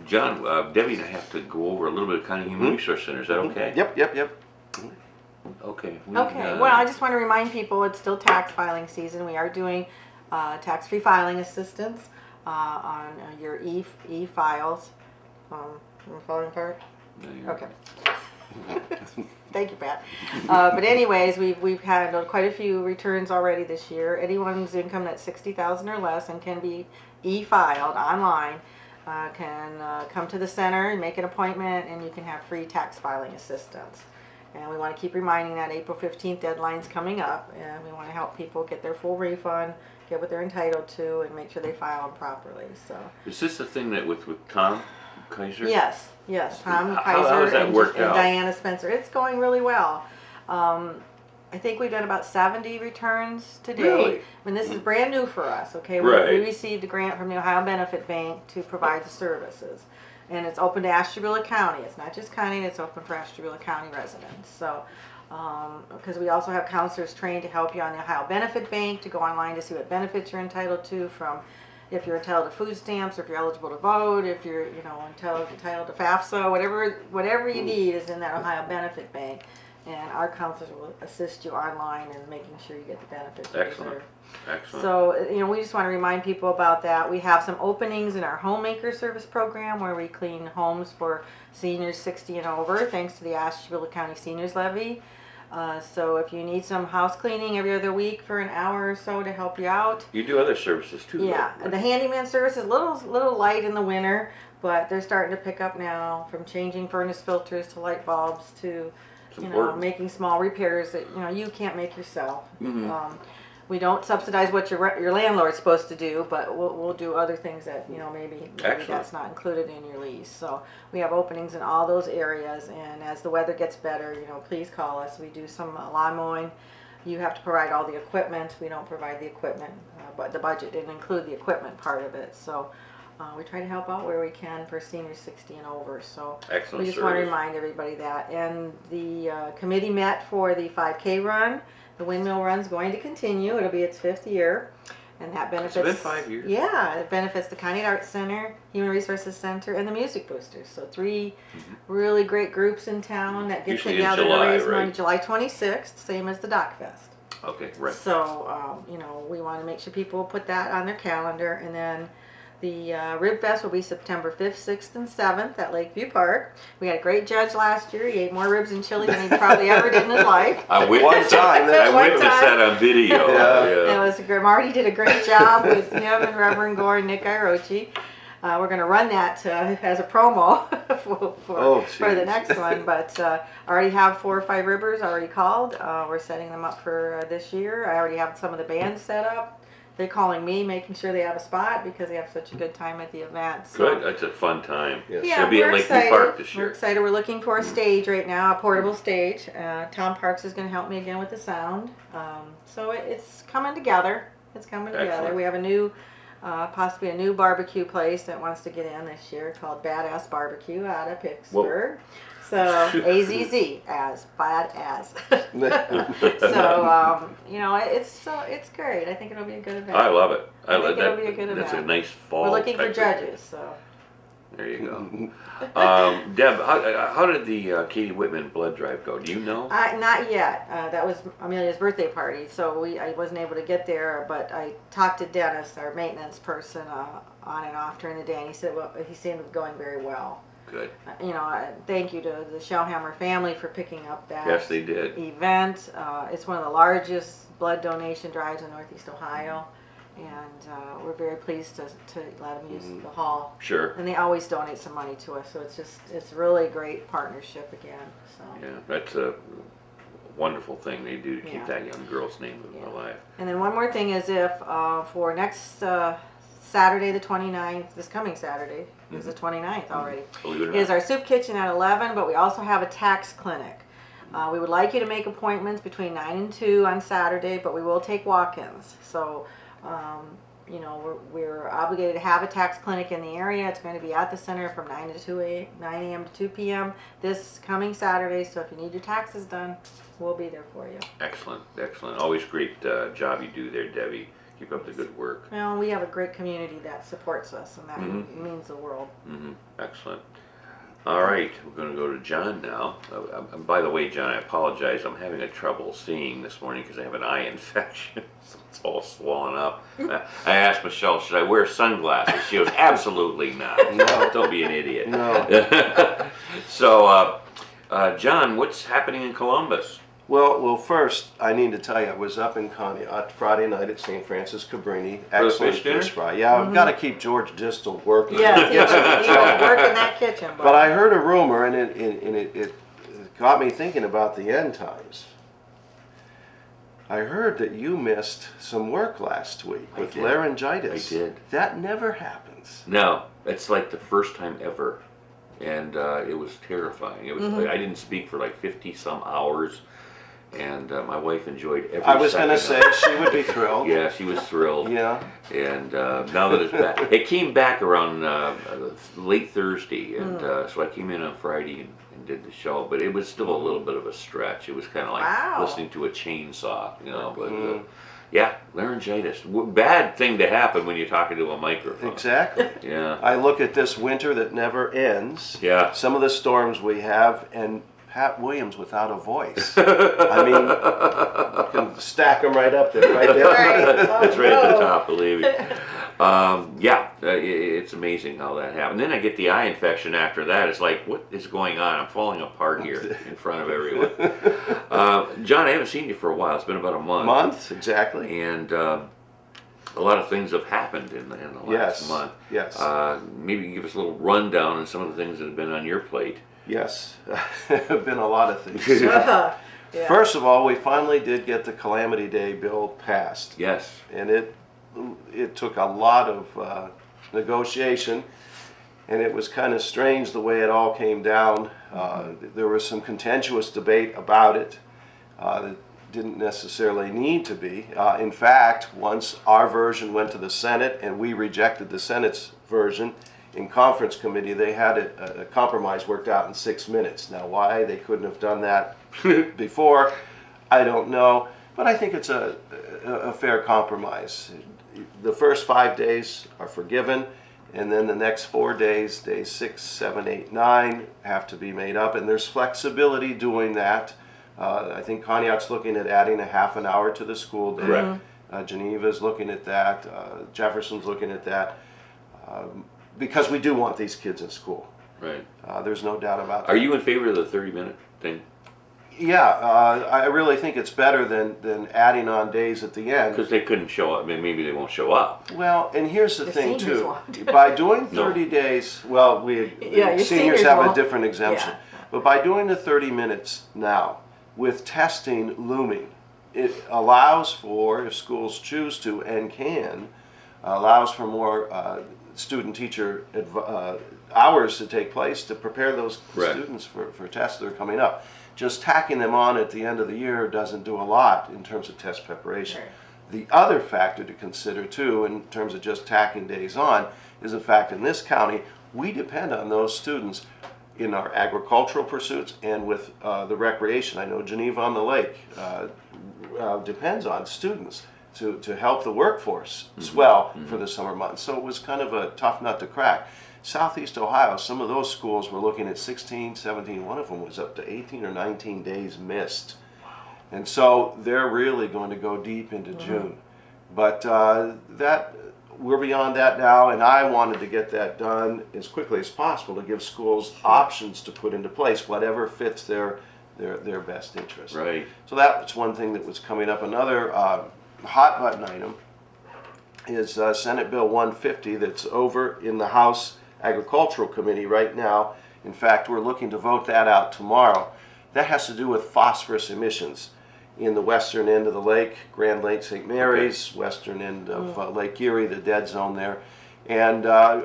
John, Debbie and I have to go over a little bit of Conneaut Human Resource Center. Is that okay? Yep. Okay. Okay. Well, I just want to remind people it's still tax filing season. We are doing tax-free filing assistance on your e-files. Am I falling apart? No, okay. Thank you, Pat. But anyways, we've had quite a few returns already this year. Anyone's income that's $60,000 or less and can be e-filed online can come to the center and make an appointment, and you can have free tax filing assistance. And we want to keep reminding that April 15th deadline's coming up, and we want to help people get their full refund, get what they're entitled to, and make sure they file them properly. So. Is this the thing that with Tom Kaiser? Yes. Tom Kaiser how has that and worked out? Diana Spencer. It's going really well. I think we've done about 70 returns to date. Really? I mean, this is brand new for us. Okay, Right. we received a grant from the Ohio Benefit Bank to provide the services. And it's open to Ashtabula County. It's not just Conneaut, it's open for Ashtabula County residents. So, because we also have counselors trained to help you on the Ohio Benefit Bank to go online to see what benefits you're entitled to, from if you're entitled to food stamps, or if you're eligible to vote, if you're entitled to FAFSA, whatever you need is in that Ohio Benefit Bank. And our counselors will assist you online in making sure you get the benefits you deserve. Excellent. So, we just want to remind people about that. We have some openings in our homemaker service program where we clean homes for seniors 60 and over, thanks to the Ashtabula County Seniors Levy. So if you need some house cleaning every other week for an hour or so to help you out. You do other services too. Yeah, though. the handyman service is a little light in the winter, but they're starting to pick up now, from changing furnace filters to light bulbs to making small repairs that you can't make yourself. We don't subsidize what your landlord's supposed to do, but we'll do other things that maybe that's not included in your lease. So we have openings in all those areas, and as the weather gets better, please call us. We do some lawn mowing. You have to provide all the equipment. We don't provide the equipment, but the budget didn't include the equipment part of it. So we try to help out where we can for seniors 60 and over. So excellent. We just want to remind everybody that. And the committee met for the 5K run. The windmill run's going to continue. It'll be its 5th year, and that benefits. It's been 5 years. Yeah, it benefits the Conneaut Arts Center, Human Resources Center, and the Music Boosters. So 3 really great groups in town that get Usually together in July, to raise money. right? July 26th, same as the Dock Fest. Okay, right. So we want to make sure people put that on their calendar, and then the Rib Fest will be September 5th, 6th, and 7th at Lakeview Park. We had a great judge last year. He ate more ribs and chili than he probably ever did in his life. I witnessed that on video. Yeah. It was great. Marty did a great job with him and Reverend Gore and Nick Irochi. We're going to run that as a promo for the next one. But I already have 4 or 5 ribbers already called. We're setting them up for this year. I already have some of the bands set up. They're calling me, making sure they have a spot because they have such a good time at the event. So. Good, that's a fun time. Yes. Yeah, it'll be at Lakeview Park this year. We're excited. We're looking for a stage right now, a portable stage. Tom Parks is going to help me again with the sound. So it's coming together. It's coming together. Excellent. We have a new, possibly a new barbecue place that wants to get in this year called Badass Barbecue out of Pittsburgh. Whoa. So AZZ, as bad as. So it's great. I think it'll be a good event. I love it. I think it'll be a good event. That's a nice fall. We're looking for judges, so. There you go. Deb, how did the Katie Whitman blood drive go? Do you know? Not yet. That was Amelia's birthday party, so I wasn't able to get there. But I talked to Dennis, our maintenance person, on and off during the day, and he said he seemed to be going very well. Good. Thank you to the Shellhammer family for picking up that yes, they did. event. It's one of the largest blood donation drives in Northeast Ohio, and we're very pleased to let them use the hall. Sure. And they always donate some money to us, so it's really a great partnership again. So. Yeah, that's a wonderful thing they do to keep that young girl's name alive. And then one more thing is if for next Saturday the 29th, this coming Saturday, is the 29th already, is our soup kitchen at 11, but we also have a tax clinic. We would like you to make appointments between 9 and 2 on Saturday, but we will take walk-ins. So, we're obligated to have a tax clinic in the area. It's going to be at the center from 9 a.m. to 2 p.m. this coming Saturday. So if you need your taxes done, we'll be there for you. Excellent, excellent. Always great job you do there, Debbie, Keep up the good work. Well, we have a great community that supports us, and that means the world. Excellent. All right, we're going to go to John now. By the way, John, I apologize. I'm having a trouble seeing this morning because I have an eye infection. So it's all swollen up. I asked Michelle, should I wear sunglasses? She goes, absolutely not. No, don't be an idiot. No. So, John, what's happening in Columbus? Well, first, I need to tell you, I was up in Conneaut Friday night at St. Francis Cabrini. Excellent fish fry. Yeah, I've got to keep George Distel working. Yes, he was working that kitchen. But I heard a rumor, and it got me thinking about the end times. I heard that you missed some work last week with laryngitis. I did. That never happens. No, it's like the first time ever. And it was terrifying. It was I didn't speak for like 50 some hours. And my wife enjoyed every second. I was going to say, she would be thrilled. Yeah, she was thrilled. Yeah. And now that it's back, it came back around late Thursday, and so I came in on Friday and did the show, but it was still a little bit of a stretch. It was kind of like listening to a chainsaw, you know, but yeah, laryngitis. Bad thing to happen when you're talking to a microphone. Exactly. Yeah. I look at this winter that never ends. Yeah. Some of the storms we have, and Pat Williams without a voice. I mean, you can stack them right up there, right there. Right. It's right at the top, believe me. Yeah, it's amazing how that happened. Then I get the eye infection after that. It's like, what is going on? I'm falling apart here in front of everyone. John, I haven't seen you for a while. It's been about a month. Month, exactly. And a lot of things have happened in the last month. Yes. Maybe you can give us a little rundown on some of the things that have been on your plate. Yes, have been a lot of things. Yeah. First of all, we finally did get the Calamity Day bill passed. Yes. And it took a lot of negotiation, and it was kind of strange the way it all came down. There was some contentious debate about it that didn't necessarily need to be. In fact, once our version went to the Senate and we rejected the Senate's version, in conference committee, they had a compromise worked out in 6 minutes. Now, why they couldn't have done that before, I don't know. But I think it's a fair compromise. The first 5 days are forgiven, and then the next 4 days, days 6, 7, 8, 9, have to be made up. And there's flexibility doing that. I think Conneaut's looking at adding a half an hour to the school day. Correct. Geneva's looking at that. Jefferson's looking at that. Because we do want these kids in school. Right. There's no doubt about that. Are you in favor of the 30-minute thing? Yeah, I really think it's better than adding on days at the end. Because they couldn't show up. I mean, maybe they won't show up. Well, and here's the thing seniors too. won't. By doing 30 days, well, your seniors have won't. a different exemption. Yeah. But by doing the 30 minutes now, with testing looming, it allows for, if schools choose to and can, allows for more student-teacher hours to take place to prepare those students for tests that are coming up. Just tacking them on at the end of the year doesn't do a lot in terms of test preparation. Right. The other factor to consider too, in terms of just tacking days on, is the fact in this county we depend on those students in our agricultural pursuits and with the recreation. I know Geneva on the Lake depends on students to help the workforce swell for the summer months. So it was kind of a tough nut to crack. Southeast Ohio, some of those schools were looking at 16, 17, one of them was up to 18 or 19 days missed. And so they're really going to go deep into June. But we're beyond that now, and I wanted to get that done as quickly as possible to give schools options to put into place, whatever fits their best interest. Right. So that was one thing that was coming up. Another hot button item is Senate Bill 150 that's over in the House Agricultural Committee right now. In fact, we're looking to vote that out tomorrow. That has to do with phosphorus emissions in the western end of the lake, Grand Lake St. Mary's, western end of Lake Erie, the dead zone there. And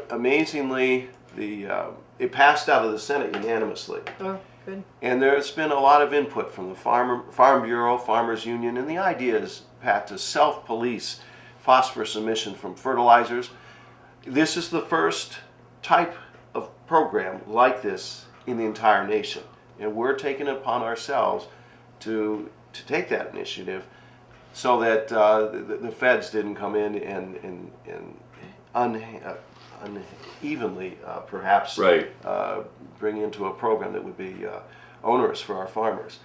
amazingly, it passed out of the Senate unanimously. Oh, good. And there's been a lot of input from the Farm Bureau, Farmers Union, and the idea is, Pat, to self-police phosphorus emission from fertilizers. This is the first type of program like this in the entire nation. And we're taking it upon ourselves to take that initiative. so that the feds didn't come in and unevenly perhaps bring into a program that would be onerous for our farmers.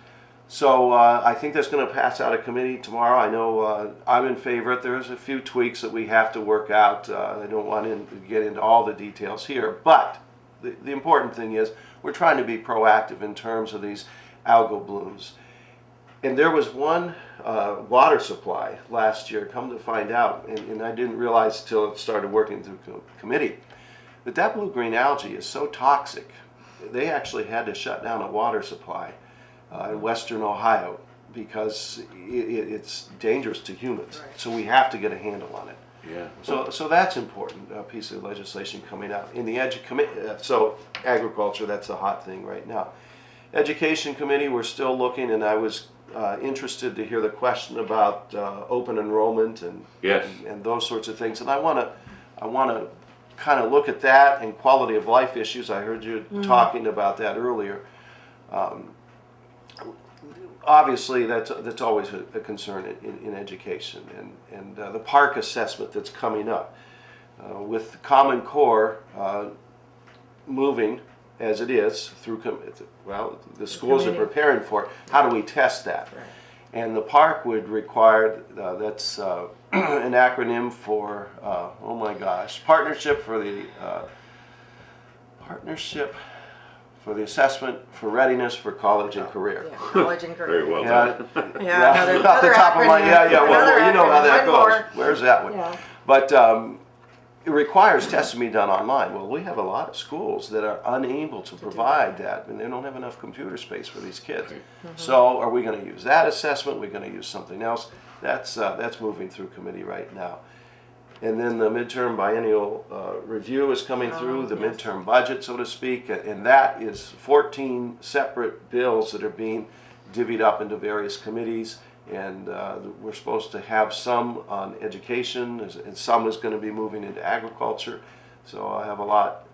So I think that's going to pass out of committee tomorrow. I know I'm in favor. There's a few tweaks that we have to work out. I don't want to get into all the details here, but the important thing is we're trying to be proactive in terms of these algal blooms. And there was one water supply last year, come to find out, and I didn't realize until it started working through committee, that blue-green algae is so toxic, they actually had to shut down a water supply in western Ohio because it's dangerous to humans. Right. So we have to get a handle on it. Yeah. So that's important piece of legislation coming out in the so agriculture, that's a hot thing right now. Education committee, we're still looking, and I was interested to hear the question about open enrollment and those sorts of things. And I want to kind of look at that and quality of life issues. I heard you talking about that earlier. Obviously, that's always a concern in education, and the park assessment that's coming up. With the Common Core moving as it is through, well, the schools are preparing for it. How do we test that? Right. And the park would require, that's an acronym for, oh my gosh, Partnership for the Assessment for Readiness for College and Career. Yeah, college and career. Very well done. Off the top of my head, well, you know how that goes. Where's that one? Yeah. But it requires testing be done online. Well, we have a lot of schools that are unable to provide that, and they don't have enough computer space for these kids. So are we going to use that assessment? Are we going to use something else? That's moving through committee right now. And then the midterm biennial review is coming through, the midterm budget, so to speak, and that is 14 separate bills that are being divvied up into various committees, and we're supposed to have some on education, and some is going to be moving into agriculture. So I have a lot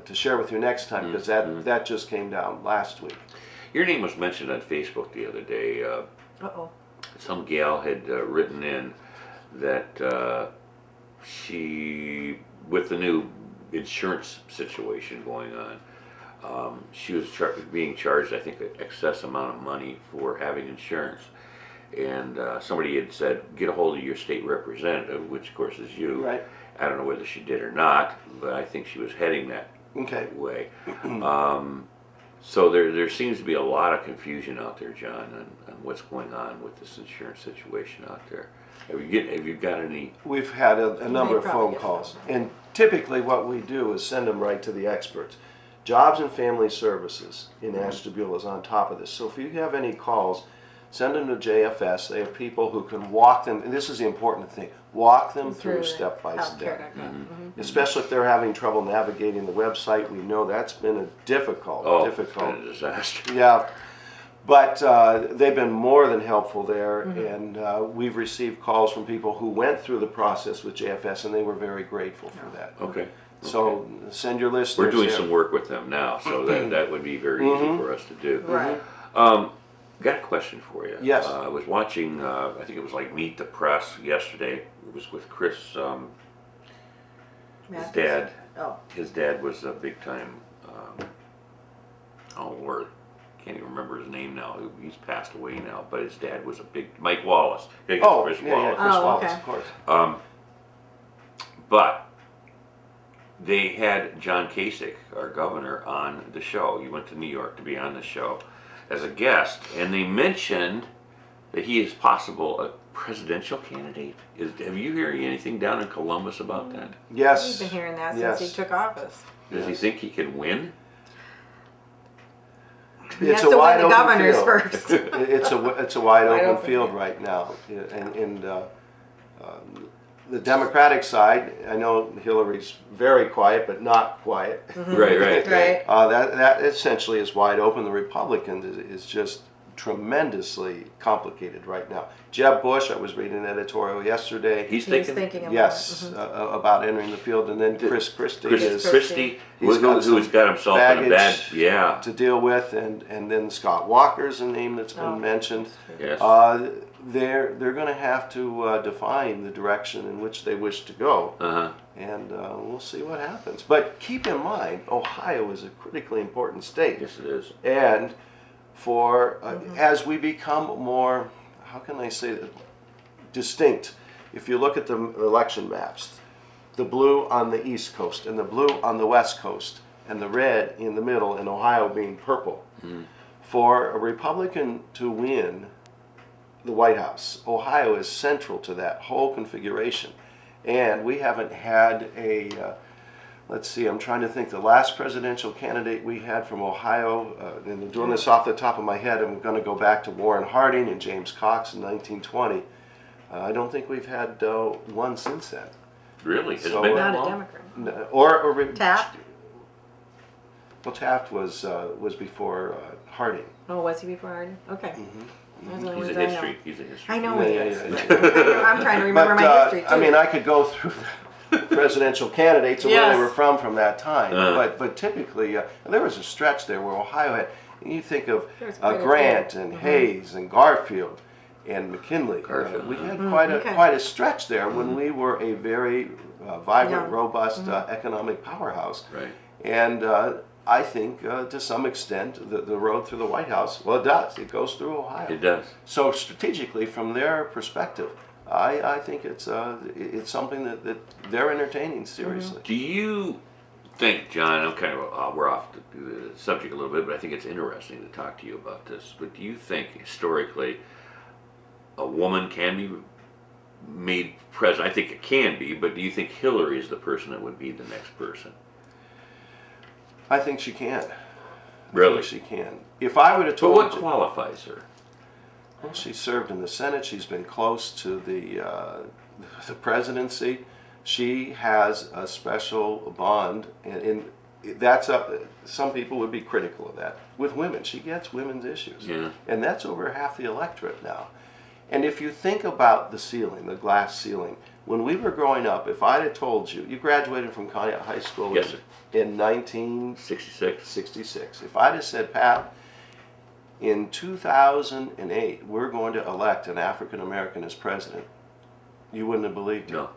to share with you next time, because that just came down last week. Your name was mentioned on Facebook the other day. Some gal had written in that she, with the new insurance situation going on, she was being charged, I think, an excess amount of money for having insurance. And somebody had said, get a hold of your state representative, which of course is you. Right. I don't know whether she did or not, but I think she was heading that way. So there seems to be a lot of confusion out there, John, on what's going on with this insurance situation out there. Have you got any? We've had a number of phone calls, and typically what we do is send them right to the experts. Jobs and Family Services in Ashtabula is on top of this. So if you have any calls, send them to JFS. They have people who can walk them, and this is the important thing, walk them through step by step. Especially if they're having trouble navigating the website. We know that's been a difficult. It's been a disaster. Yeah. But they've been more than helpful there, and we've received calls from people who went through the process with JFS, and they were very grateful for that. So send your list. We're doing some work with them now, so that would be very easy for us to do. Right. Got a question for you. Yes. I was watching, I think it was like Meet the Press yesterday. It was with Chris, his dad. His dad was a big time, oh Lord, can't even remember his name now. He's passed away now, but his dad was a big, Mike Wallace. Chris Wallace. Chris Wallace, of course. But they had John Kasich, our governor, on the show. He went to New York to be on the show as a guest, and they mentioned that he is possible a presidential candidate. Have you heard anything down in Columbus about that? Yes. We've been hearing that since he took office. Does he think he can win? It's a wide open field. First. it's a wide open field right now, and the Democratic side, I know Hillary's very quiet, but not quiet. Right. That essentially is wide open. The Republican is just tremendously complicated right now. Jeb Bush, I was reading an editorial yesterday. He's thinking about about entering the field, and then Chris Christie who's got himself in a bad to deal with, and then Scott Walker's a name that's been mentioned. Yes. they're going to have to define the direction in which they wish to go, and we'll see what happens. But keep in mind, Ohio is a critically important state. Yes, it is. And for as we become more, how can I say that, distinct, if you look at the election maps, the blue on the East Coast and the blue on the West Coast, and the red in the middle, and Ohio being purple. For a Republican to win the White House, Ohio is central to that whole configuration. And we haven't had a, let's see, I'm trying to think, the last presidential candidate we had from Ohio, and I'm doing this off the top of my head, I'm going to go back to Warren Harding and James Cox in 1920. I don't think we've had one since then. Really? Has So, it been Not that a long? Democrat. Or Taft? Well, Taft was before Harding. Oh, was he before Harding? Okay. Those are the He's ones a I know. history. He's a history. I know Yeah, he yeah, is. yeah, but I'm trying to remember But my history too. I mean, I could go through the presidential candidates and where Yes. they were from that time. But typically, there was a stretch there where Ohio had. You think of There's quite a Grant few. and Hayes and Garfield and McKinley. Garfield, We had okay. quite a stretch there when we were a very vibrant, Yeah. robust economic powerhouse. Right. And I think to some extent the road through the White House, well, it does. It goes through Ohio. It does. So strategically, from their perspective, I think it's something that they're entertaining seriously. Do you think, John, I'm kind of, we're off the subject a little bit, but I think it's interesting to talk to you about this. But do you think historically a woman can be made president? I think it can be, but do you think Hillary is the person that would be the next person? I think she can. Really? I think she can. If I would have But told what you, qualifies her? well, she served in the Senate. She's been close to the presidency. She has a special bond, and that's up. Some people would be critical of that. With women, she gets women's issues, and that's over half the electorate now. And if you think about the ceiling, the glass ceiling, when we were growing up, if I'd have told you, you graduated from Conneaut High School Yes, sir. in 1966. 66. If I'd have said, Pat, in 2008, we're going to elect an African American as president, you wouldn't have believed it. No.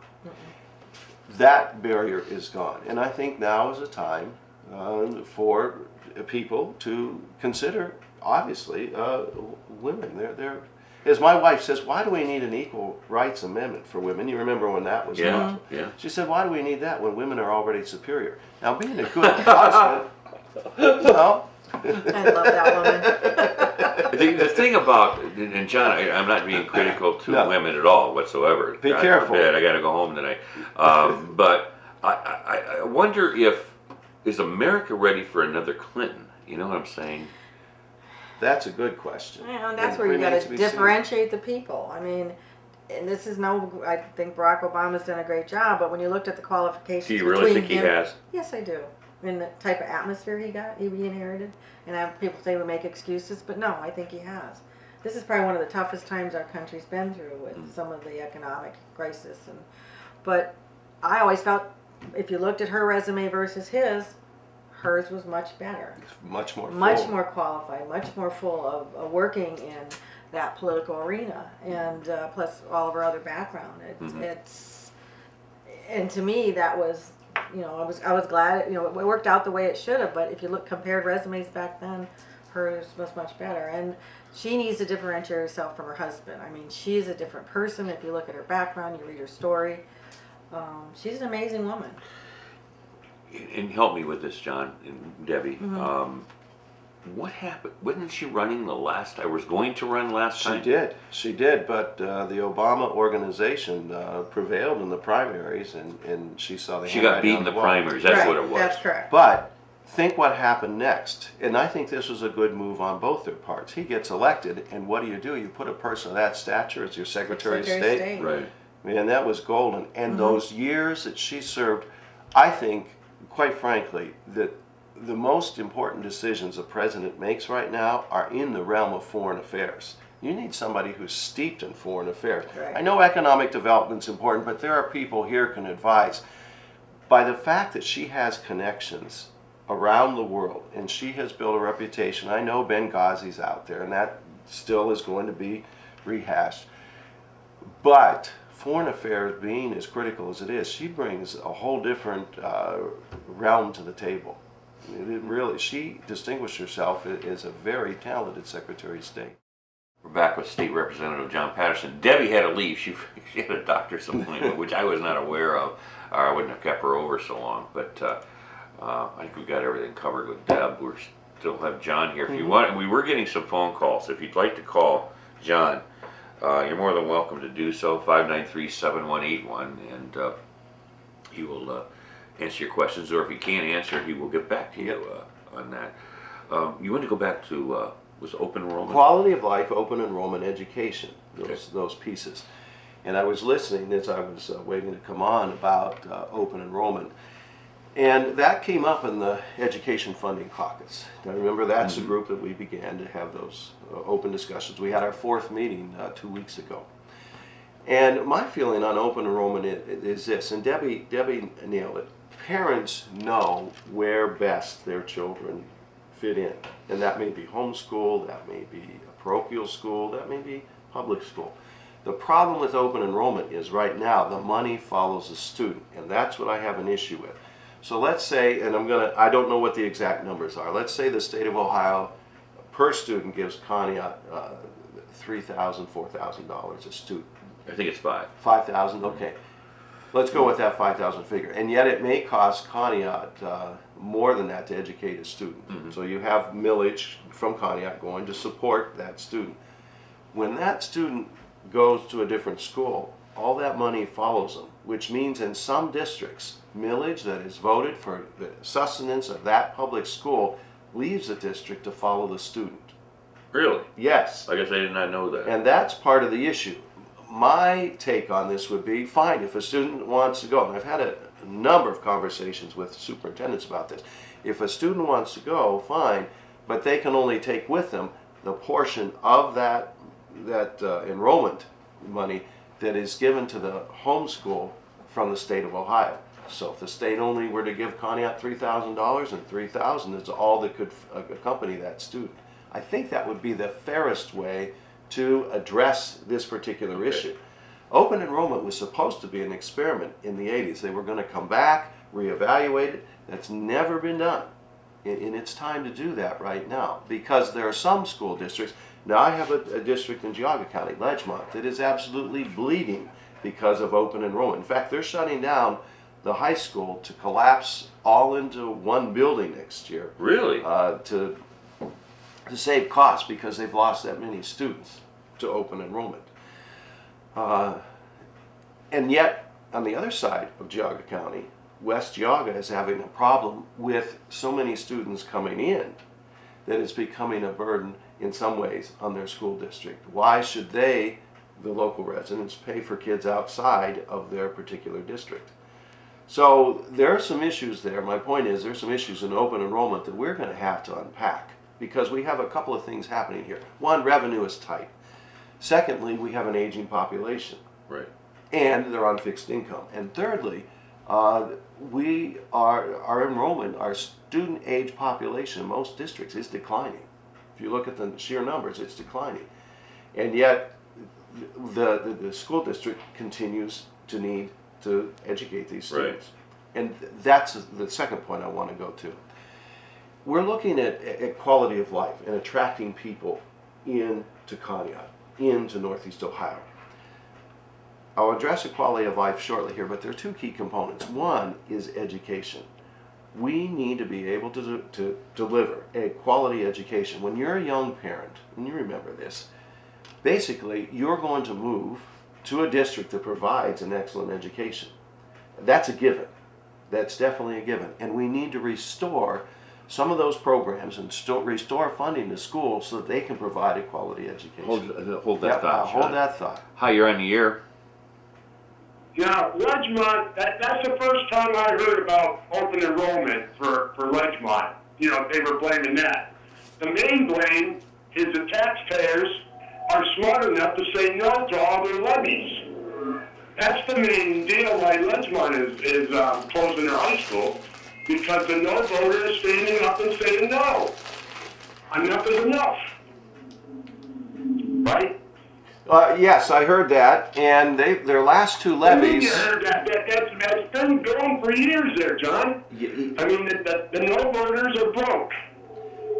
That barrier is gone. And I think now is a time for people to consider, obviously, women. They're, as my wife says, why do we need an equal rights amendment for women? You remember when that was Yeah, passed? yeah. She said, why do we need that when women are already superior? Now, being a good husband, well, I love that woman. The thing about, and John, I'm not being critical to No. women at all whatsoever. Be God careful. forbid, I got to go home tonight. But I wonder is America ready for another Clinton? You know what I'm saying? that's a good question. Yeah, and that's It where you got remains to be seen. differentiate the people. I mean, and this is I think Barack Obama's done a great job, but when you looked at the qualifications Do you really think he has? Yes, I do. In the type of atmosphere he inherited, and I have people say we make excuses, but no, I think he has. This is probably one of the toughest times our country's been through with some of the economic crisis, but I always felt if you looked at her resume versus his, hers was much better, Much more much full. more qualified, much more full of working in that political arena, and plus all of her other background. It's and to me that was, you know, I was glad, you know, it worked out the way it should have. But if you compared resumes back then, hers was much better, and she needs to differentiate herself from her husband. I mean, she's a different person. If you look at her background, you read her story. She's an amazing woman. And help me with this, John and Debbie. What happened? Wasn't she running the last? I was going to run last time. She did, but the Obama organization prevailed in the primaries, and she saw the She got beat in the primaries. That's Right, what it was. That's correct. But think what happened next, and I think this was a good move on both their parts. He gets elected, and what do? You put a person of that stature as your Secretary of State. Right. Man, that was golden. And those years that she served, I think, quite frankly, that the most important decisions a president makes right now are in the realm of foreign affairs. You need somebody who's steeped in foreign affairs. Right. I know economic development's important, but there are people here who can advise. By the fact that she has connections around the world, and she has built a reputation, I know Benghazi's out there, and that still is going to be rehashed. But foreign affairs being as critical as it is, she brings a whole different realm to the table. Really, she distinguished herself as a very talented Secretary of State. We're back with State Representative John Patterson. Debbie had to leave. She had a doctor's appointment, which I was not aware of, or I wouldn't have kept her over so long. But I think we got everything covered with Deb. We still have John here. If you want, we were getting some phone calls. If you'd like to call John, you're more than welcome to do so. 593-7181, and he will answer your questions. Or if he can't answer, he will get back to you on that. You want to go back to was open enrollment? Quality of life, open enrollment, education, those pieces. And I was listening as I was waiting to come on about open enrollment. And that came up in the Education Funding Caucus. Now remember, that's the group that we began to have those open discussions. We had our 4th meeting 2 weeks ago. And my feeling on open enrollment is this, and Debbie nailed it. Parents know where best their children fit in. And that may be homeschool, that may be a parochial school, that may be public school. The problem with open enrollment is right now the money follows the student, and that's what I have an issue with. So let's say, and I don't know what the exact numbers are, let's say the state of Ohio per student gives Conneaut $3,000, $4,000 a student. I think it's $5,000, okay. Let's go with that 5,000 figure. And yet it may cost Conneaut more than that to educate a student. So you have millage from Conneaut going to support that student. When that student goes to a different school, all that money follows them, which means in some districts, millage that is voted for the sustenance of that public school leaves the district to follow the student. Really? Yes. I guess I did not know that. And that's part of the issue. My take on this would be, fine, if a student wants to go, and I've had a number of conversations with superintendents about this, if a student wants to go, fine, but they can only take with them the portion of that enrollment money that is given to the homeschool from the state of Ohio. So if the state only were to give Conneaut $3,000 and $3,000 is all that could accompany that student, I think that would be the fairest way to address this particular issue. Open enrollment was supposed to be an experiment in the 80s. They were going to come back, reevaluate it. That's never been done. And it's time to do that right now, because there are some school districts. Now I have a district in Geauga County, Ledgemont, that is absolutely bleeding because of open enrollment. In fact, they're shutting down the high school to collapse all into one building next year. Really? To save costs, because they've lost that many students to open enrollment. And yet, on the other side of Geauga County, West Geauga is having a problem with so many students coming in that it's becoming a burden in some ways on their school district. Why should they, the local residents, pay for kids outside of their particular district? So there are some issues there. My point is, there's some issues in open enrollment that we're going to have to unpack, because we have a couple of things happening here. One, revenue is tight. Secondly, we have an aging population. Right. And they're on fixed income. And thirdly, our enrollment, our student age population in most districts is declining. If you look at the sheer numbers, it's declining. And yet, the school district continues to need to educate these students. Right. And that's the second point I want to go to. We're looking at quality of life and attracting people into Conneaut, into Northeast Ohio. I'll address equality of life shortly here, but there are two key components. One is education. We need to be able to deliver a quality education. When you're a young parent, and you remember this, basically you're going to move to a district that provides an excellent education. That's a given. That's definitely a given. And we need to restore some of those programs and restore funding to schools so that they can provide a quality education. Hold that thought. Hold that thought. Hi, you're on the air. Now, Ledgemont, that's the first time I heard about open enrollment for Ledgemont. You know, they were blaming that. The main blame is the taxpayers are smart enough to say no to all their levies. That's the main deal why Ledgemont is closing their high school, because the no voter is standing up and saying no. Enough is enough. Right? Yes, I heard that, and their last two levies. You heard that? That's been going for years there, John. I mean, the no voters are broke.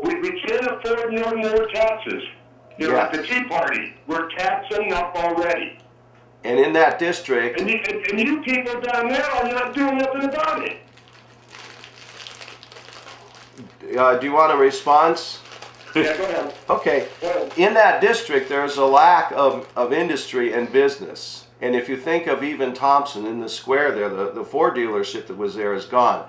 We can't afford no more taxes. You know, like the Tea Party, we're taxing up already. And in that district... And you people down there are not doing nothing about it. Do you want a response? Yeah, go ahead. Okay. Go ahead. In that district, there's a lack of industry and business. And if you think of even Thompson in the square there, the Ford dealership that was there is gone.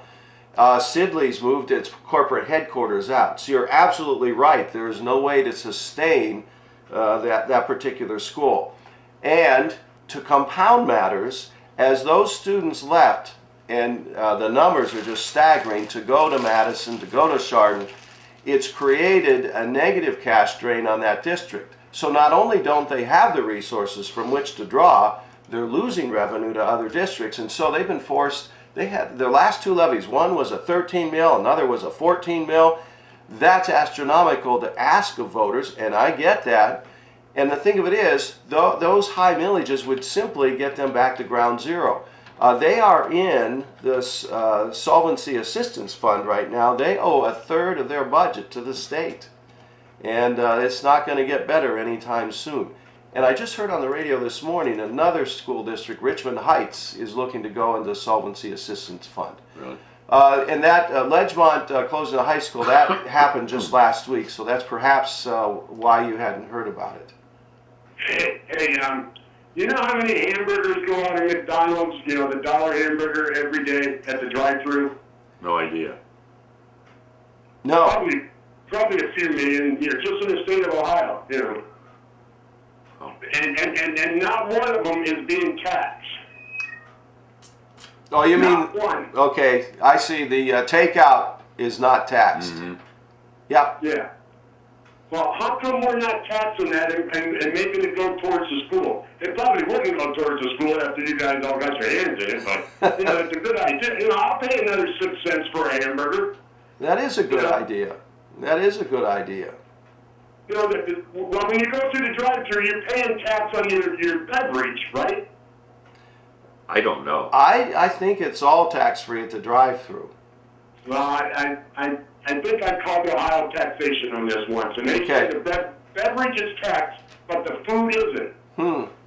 Sidley's moved its corporate headquarters out. So you're absolutely right. There's no way to sustain that particular school. And to compound matters, as those students left, and the numbers are just staggering, to go to Madison, to go to Chardon, it's created a negative cash drain on that district. So not only don't they have the resources from which to draw, they're losing revenue to other districts. And so they've been forced, they had their last two levies, one was a 13 mil, another was a 14 mil. That's astronomical to ask of voters, and I get that. And the thing of it is, those high millages would simply get them back to ground zero. They are in the Solvency Assistance Fund right now. They owe a third of their budget to the state. And it's not going to get better anytime soon. And I just heard on the radio this morning another school district, Richmond Heights, is looking to go into the Solvency Assistance Fund. Really? And that Ledgemont closing the high school, that happened just last week. So that's perhaps why you hadn't heard about it. Hey, you know how many hamburgers go out of McDonald's, you know, the dollar hamburger every day at the drive-thru? No idea. No. Probably a few million here, just in the state of Ohio, you know. Oh. And not one of them is being taxed. Oh, you not mean, one. Okay, I see, the takeout is not taxed. Mm-hmm. Yep. Yeah. Well, how come we're not taxing that and making it go towards the school? It probably wouldn't go towards the school after you guys all got your hands in it, but, you know, it's a good idea. You know, I'll pay another 6 cents for a hamburger. That is a good idea. That is a good idea. You know, well, when you go through the drive-thru, you're paying tax on your beverage, right? I don't know. I think it's all tax-free at the drive-thru. Well, I think I called the Ohio taxation on this once, and they said the beverage is taxed, but the food isn't.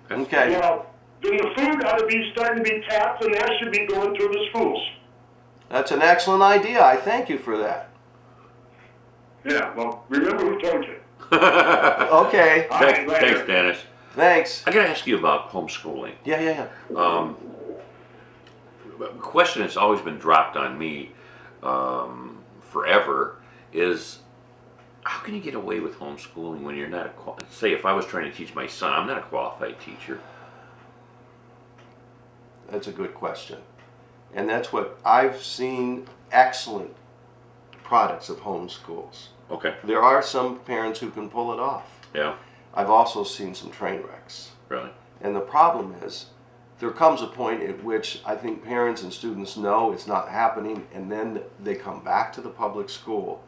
Okay. Well, then the food ought to be starting to be taxed, and that should be going to the schools. That's an excellent idea. I thank you for that. Yeah, well, remember who told you. Okay. Thanks, Dennis. Thanks. I got to ask you about homeschooling. Yeah. A question that's always been dropped on me forever is, how can you get away with homeschooling when you're not say if I was trying to teach my son, I'm not a qualified teacher. That's a good question. And that's what I've seen, excellent products of homeschools. Okay. There are some parents who can pull it off. Yeah. I've also seen some train wrecks. Really? And the problem is, there comes a point at which I think parents and students know it's not happening, and then they come back to the public school,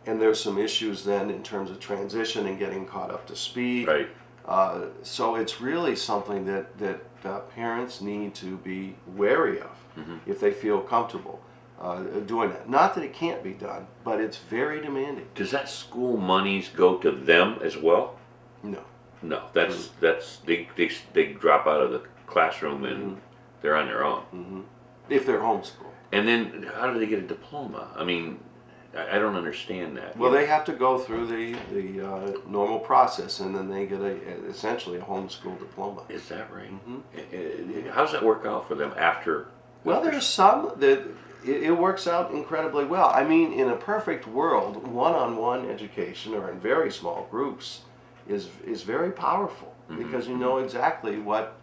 and there's some issues then in terms of transition and getting caught up to speed. Right. So it's really something that parents need to be wary of if they feel comfortable doing that. Not that it can't be done, but it's very demanding. Does that school monies go to them as well? No. No, that's they drop out of the classroom and they're on their own. If they're homeschooled. And then how do they get a diploma? I mean, I don't understand that. Well, they have to go through the normal process, and then they get essentially a homeschool diploma. Is that right? How does that work out for them after? Well, there's some that it works out incredibly well. I mean, in a perfect world, one-on-one education or in very small groups is very powerful because you know exactly what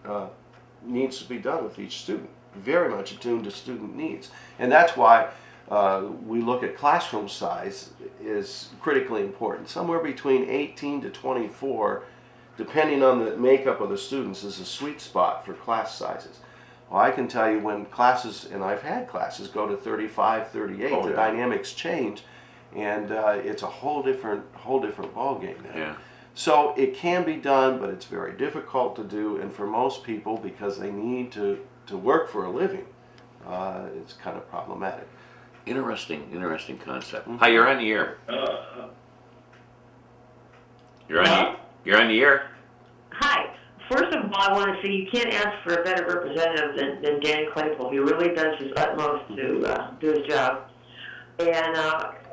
needs to be done with each student. Very much attuned to student needs, and that's why we look at classroom size is critically important. Somewhere between 18 to 24, depending on the makeup of the students, is a sweet spot for class sizes. Well, I can tell you when classes, and I've had classes go to 35, 38, the dynamics change, and it's a whole different ball game now. Yeah. So it can be done, but it's very difficult to do, and for most people, because they need to work for a living, it's kind of problematic. Interesting concept. Hi, you're on the air. You're on the air. Hi. First of all, I want to say you can't ask for a better representative than Dan Claypool. He really does his utmost to do his job. And,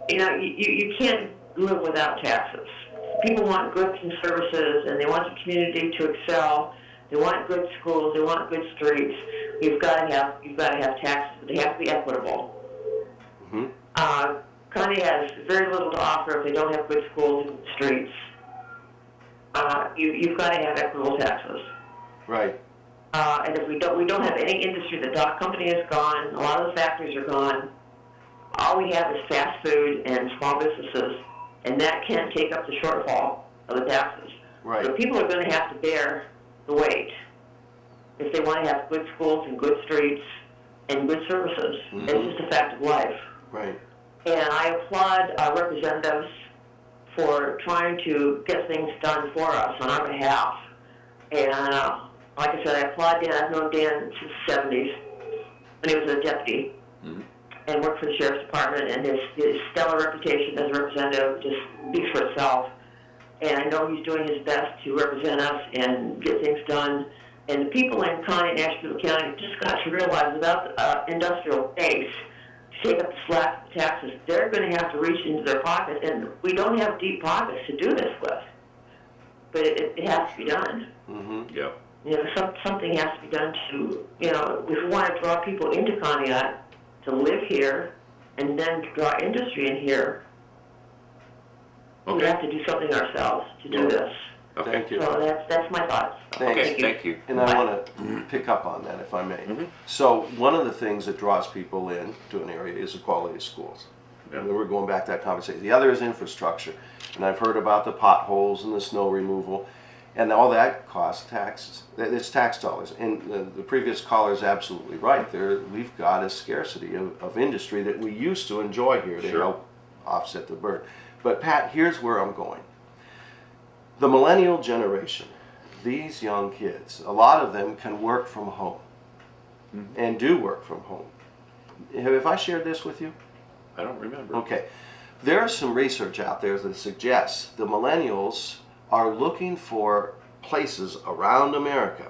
you can't live without taxes. People want goods and services, and they want the community to excel. They want good schools. They want good streets. You've got to have taxes, but they have to be equitable. Conneaut has very little to offer if they don't have good schools and streets. You've got to have equitable taxes. Right. And if we don't have any industry, the dock company is gone. A lot of the factories are gone. All we have is fast food and small businesses, and that can't take up the shortfall of the taxes. Right. So people are going to have to bear the weight if they want to have good schools and good streets and good services. It's just a fact of life. Right. And I applaud our representatives for trying to get things done for us on our behalf. And like I said, I applaud Dan. I've known Dan since the 70s when he was a deputy and worked for the Sheriff's Department, and his stellar reputation as a representative just speaks for itself. And I know he's doing his best to represent us and get things done. And the people in Conneaut and Ashtabula County have just got to realize without the industrial base to take up the slack of taxes, they're going to have to reach into their pockets, and we don't have deep pockets to do this with. But it has to be done. Yeah. Something has to be done to, if we want to draw people into Conneaut to live here and then to draw industry in here, we have to do something ourselves to do this. Okay. Thank you. So that's my thoughts. Thank you. And I want to pick up on that, if I may. So one of the things that draws people in to an area is the quality of schools. Yeah. And we're going back to that conversation. The other is infrastructure. And I've heard about the potholes and the snow removal. And all that costs taxes. It's tax dollars. And the previous caller is absolutely right. We've got a scarcity of industry that we used to enjoy here to help offset the burden. But Pat, here's where I'm going. The millennial generation, these young kids, a lot of them can work from home and do work from home. Have I shared this with you? I don't remember. Okay. There's some research out there that suggests the millennials are looking for places around America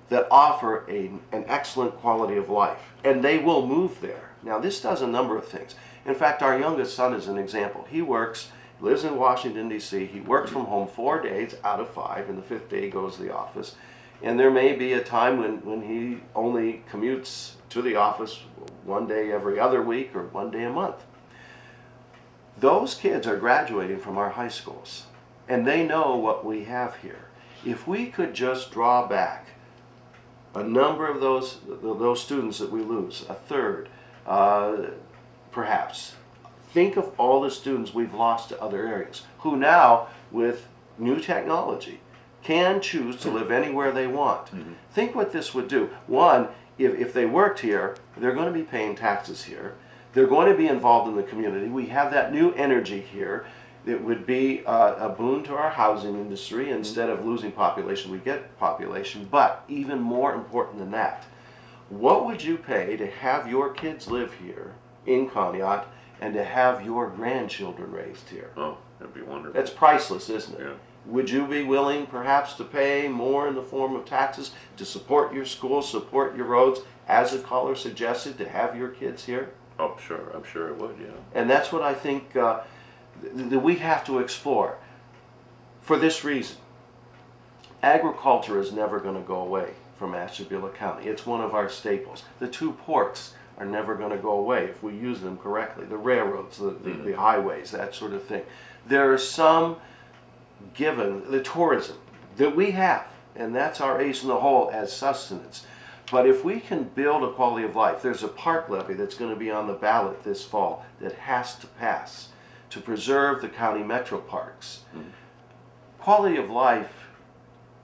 that offer an excellent quality of life, and they will move there. Now, this does a number of things. In fact, our youngest son is an example. He lives in Washington, D.C. He works from home 4 days out of 5, and the 5th day he goes to the office. And there may be a time when he only commutes to the office 1 day every other week or 1 day a month. Those kids are graduating from our high schools, and they know what we have here. If we could just draw back a number of those students that we lose, a third, perhaps. Think of all the students we've lost to other areas, who now, with new technology, can choose to live anywhere they want. Think what this would do. One, if they worked here, they're going to be paying taxes here. They're going to be involved in the community. We have that new energy here. It would be a boon to our housing industry. Instead of losing population, we get population. But even more important than that, what would you pay to have your kids live here in Conneaut and to have your grandchildren raised here? Oh, that'd be wonderful. That's priceless, isn't it? Yeah. Would you be willing perhaps to pay more in the form of taxes to support your schools, support your roads, as the caller suggested, to have your kids here? Oh, sure. I'm sure it would, yeah. And that's what I think that we have to explore. For this reason, agriculture is never going to go away from Ashtabula County. It's one of our staples. The 2 ports are never going to go away if we use them correctly. The railroads, the highways, that sort of thing. There are some given, the tourism that we have, and that's our ace in the hole as sustenance. But if we can build a quality of life, there's a park levy that's going to be on the ballot this fall that has to pass to preserve the county metro parks. Quality of life,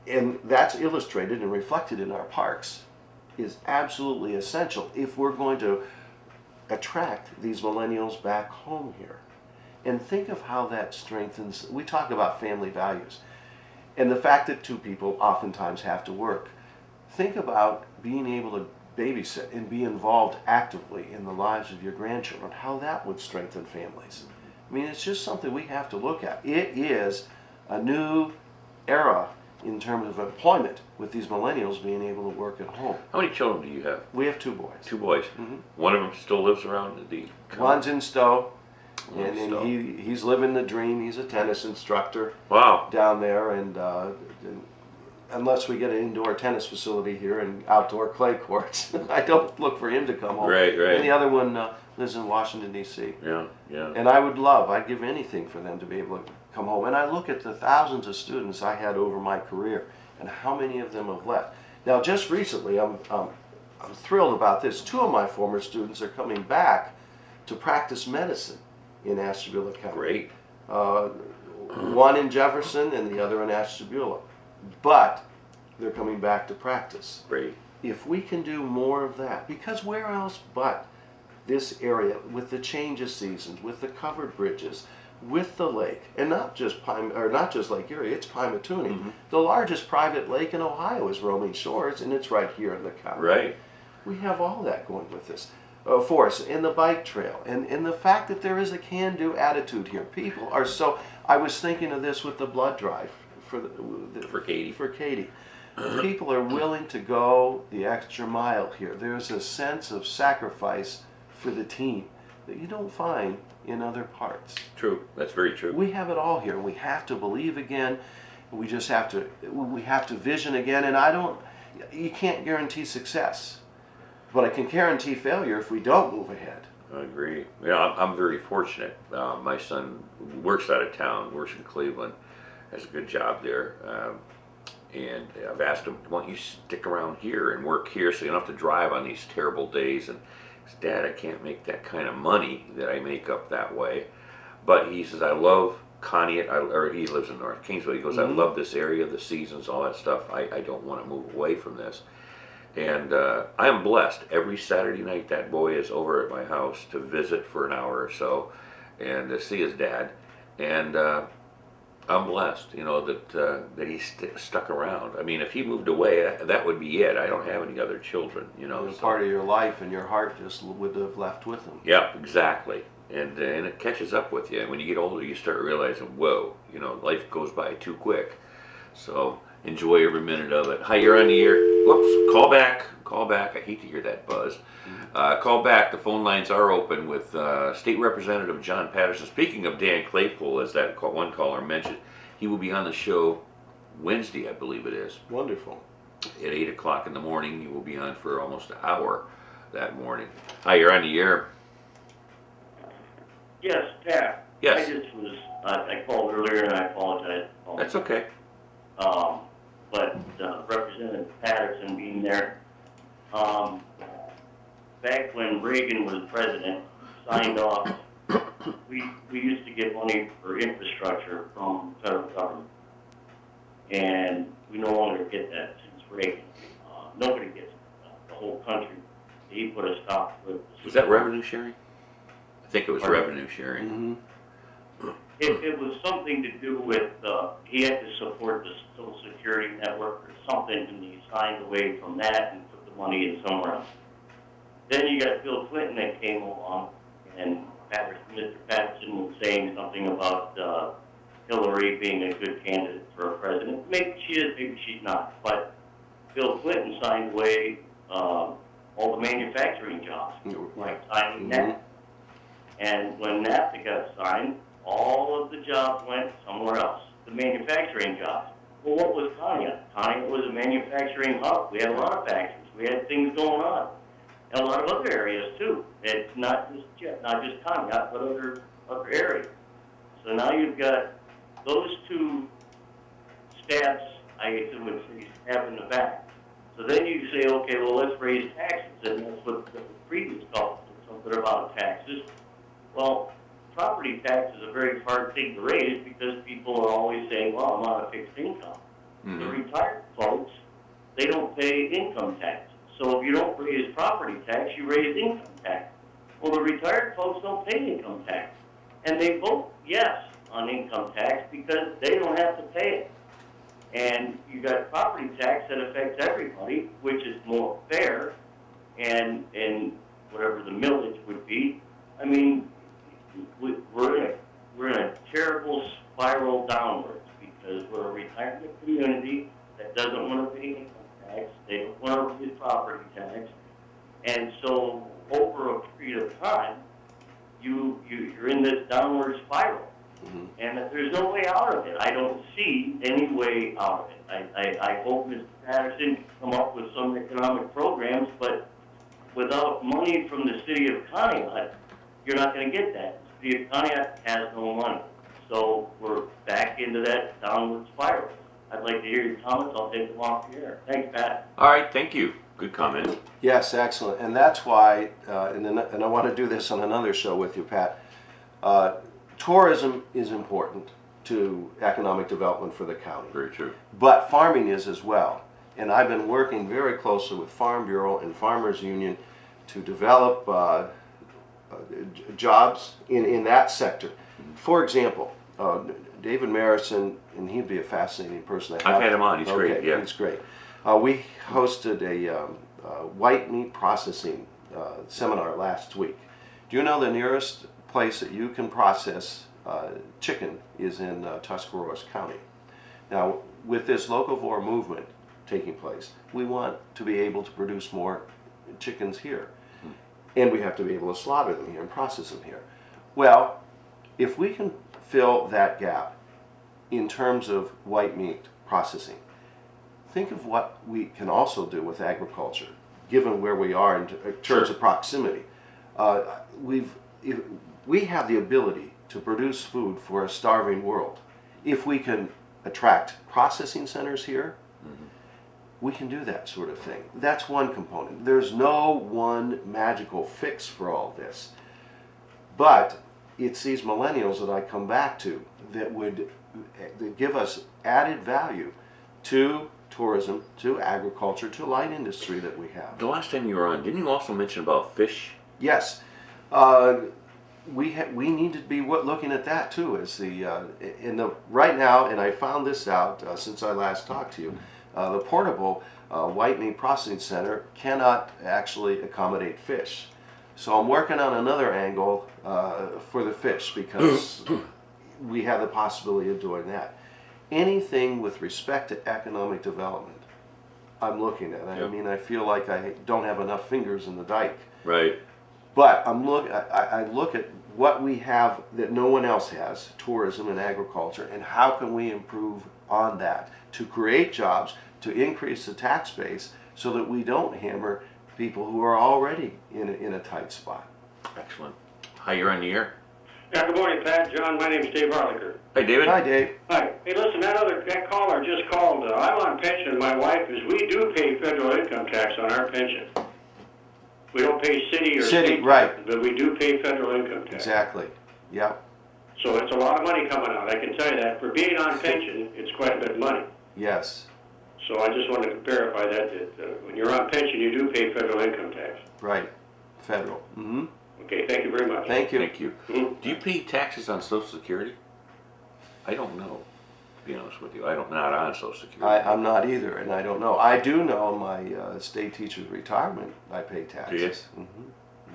and that's illustrated and reflected in our parks, is absolutely essential if we're going to attract these millennials back home here. And think of how that strengthens, we talk about family values, and the fact that two people oftentimes have to work. Think about being able to babysit and be involved actively in the lives of your grandchildren, how that would strengthen families. I mean, it's just something we have to look at. It is a new era in terms of employment with these millennials being able to work at home. How many children do you have? We have 2 boys. 2 boys. Mm-hmm. One of them still lives around the One's in Stowe, and he's living the dream. He's a tennis instructor. Wow. Down there, and unless we get an indoor tennis facility here and outdoor clay courts, I don't look for him to come home. Right. And the other one lives in Washington, D.C. Yeah. And I'd give anything for them to be able to come home. And I look at the thousands of students I had over my career and how many of them have left. Now, just recently, I'm thrilled about this. 2 of my former students are coming back to practice medicine in Ashtabula County. Great. One in Jefferson and the other in Ashtabula. But they're coming back to practice. Great. If we can do more of that, because where else but this area, with the change of seasons, with the covered bridges, with the lake, and not just Lake Erie, it's Pymatoonie. Mm-hmm. The largest private lake in Ohio is Roaming Shores, and it's right here in the county. Right. We have all that going with us. For us, and the bike trail, and the fact that there is a can-do attitude here. People are so. I was thinking of this with the blood drive for Katie. For Katie, people are willing to go the extra mile here. There's a sense of sacrifice for the team that you don't find in other parts. True. That's very true. We have it all here. We have to believe again. We just have to. We have to vision again. And you can't guarantee success. But I can guarantee failure if we don't move ahead. I agree. Yeah, I'm very fortunate. My son works out of town, works in Cleveland, has a good job there. And I've asked him, why don't you stick around here and work here so you don't have to drive on these terrible days? And he says, Dad, I can't make that kind of money that I make up that way. But he says, I love Conneaut, or he lives in North Kingsville. He goes, I love this area, the seasons, all that stuff. I don't want to move away from this. And I am blessed. Every Saturday night that boy is over at my house to visit for an hour or so and to see his dad. And I'm blessed, that he's stuck around. I mean, if he moved away, that would be it. I don't have any other children, It was part of your life, and your heart just would have left with him. Yeah, exactly. And it catches up with you. And when you get older, you start realizing, whoa, life goes by too quick. So enjoy every minute of it. Hi, you're on the air. Whoops, call back. I hate to hear that buzz. Call back. The phone lines are open with State Representative John Patterson. Speaking of Dan Claypool, as that one caller mentioned, he will be on the show Wednesday, I believe it is. Wonderful. At 8 o'clock in the morning. He will be on for almost an hour that morning. Hi, you're on the air. Yes, Pat. Yes. I called earlier and I apologize. That's okay. But Representative Patterson being there, back when Reagan was president, signed off, we used to get money for infrastructure from the federal government. And we no longer get that since Reagan. Nobody gets it. The whole country. He put a stop to it. Was that revenue sharing? I think it was revenue sharing. Mm-hmm. It was something to do with, he had to support the Social Security network or something, and he signed away from that and put the money in somewhere else. Then you got Bill Clinton that came along, and Mr. Patterson was saying something about Hillary being a good candidate for a president. Maybe she is, maybe she's not. But Bill Clinton signed away all the manufacturing jobs, like signing NAFTA. And when NAFTA got signed, all of the jobs went somewhere else, the manufacturing jobs. Well, what was Conneaut? Conneaut was a manufacturing hub. We had a lot of factories. We had things going on. And a lot of other areas, too. It's not just Conneaut, but other areas. So now you've got those two stabs, I guess I would say, stab in the back. So then you say, okay, well, let's raise taxes. And that's what the previous call said, something about taxes. Well, property tax is a very hard thing to raise because people are always saying, well, I'm on a fixed income. Mm-hmm. The retired folks, they don't pay income tax. So if you don't raise property tax, you raise income tax. Well, the retired folks don't pay income tax. and they vote yes on income tax because they don't have to pay it. And you got property tax that affects everybody, which is more fair, and whatever the millage would be. I mean, we're in a terrible spiral downwards because we're a retirement community that doesn't want to pay income tax. They don't want to pay property tax, and so over a period of time, you're in this downward spiral. Mm-hmm. And there's no way out of it. I don't see any way out of it. I hope Mr. Patterson can come up with some economic programs, but without money from the city of Conneaut, you're not going to get that. The city of Conneaut has no money. So we're back into that downward spiral. I'd like to hear your comments. I'll take them off the air. Thanks, Pat. All right, thank you. Good comment. Yes, excellent. And that's why, and I want to do this on another show with you, Pat. Tourism is important to economic development for the county. Very true. But farming is as well. And I've been working very closely with Farm Bureau and Farmers Union to develop jobs in that sector. For example, David Marison, and he'd be a fascinating person. I've had him on. He's great. Yeah, he's great. We hosted a white meat processing seminar last week. Do you know the nearest place that you can process chicken is in Tuscarawas County? Now, with this locavore movement taking place, we want to be able to produce more chickens here. And we have to be able to slaughter them here and process them here. Well, if we can fill that gap in terms of white meat processing, think of what we can also do with agriculture, given where we are in terms of proximity. We have the ability to produce food for a starving world. If we can attract processing centers here, we can do that sort of thing. That's one component. There's no one magical fix for all this. But it's these millennials that I come back to that give us added value to tourism, to agriculture, to light industry that we have. The last time you were on, didn't you also mention about fish? Yes. We need to be looking at that too. As right now, and I found this out since I last talked to you, the portable white meat processing center cannot actually accommodate fish. So I'm working on another angle for the fish because we have the possibility of doing that. Anything with respect to economic development, I'm looking at. I mean, I feel like I don't have enough fingers in the dike. Right. But I look at what we have that no one else has, tourism and agriculture, and how can we improve on that to create jobs, to increase the tax base so that we don't hammer people who are already in a tight spot. Excellent. Hi, you're on the air. Yeah, good morning, Pat. John, my name's Dave Harlicker. Hi, David. Hi, Dave. Hi. Hey, listen, that caller just called. I'm on pension, and my wife is. We do pay federal income tax on our pension. We don't pay city or state, right? But we do pay federal income tax. Exactly. Yep. So it's a lot of money coming out. I can tell you that. For being on pension, it's quite a bit of money. Yes. So I just wanted to verify that when you're on pension, you do pay federal income tax. Right. Federal. Mm-hmm. Okay, thank you very much. Thank you. Thank you. Mm-hmm. Do you pay taxes on Social Security? I don't know, to be honest with you. I'm not on Social Security. I'm not either, and I don't know. I do know my state teacher's retirement, I pay taxes. Yes. Mm-hmm.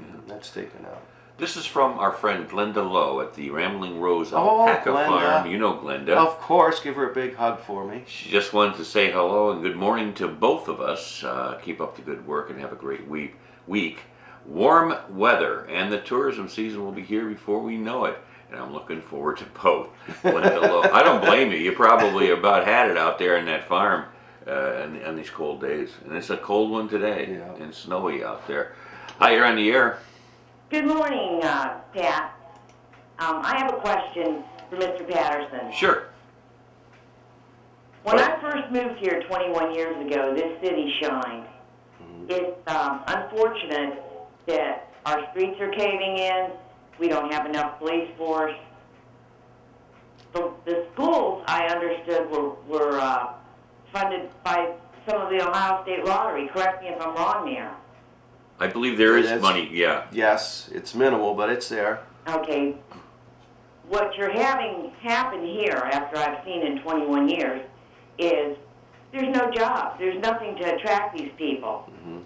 Yeah. That's taken out. This is from our friend Glenda Lowe at the Rambling Rose Alpaca Farm. You know Glenda. Of course, give her a big hug for me. She just wanted to say hello and good morning to both of us. Keep up the good work and have a great week. Warm weather and the tourism season will be here before we know it. And I'm looking forward to both. Glenda Lowe. I don't blame you. You probably about had it out there in that farm on these cold days. And it's a cold one today and snowy out there. Hi, you're on the air. Good morning, Pat. I have a question for Mr. Patterson. Sure. When I first moved here 21 years ago, this city shined. It's unfortunate that our streets are caving in. We don't have enough police force. The schools, I understood, were funded by some of the Ohio State Lottery. Correct me if I'm wrong there. I believe there is money, yeah. Yes, it's minimal, but it's there. Okay. what you're having happen here, after I've seen in 21 years, is there's no jobs. There's nothing to attract these people. Mm-hmm.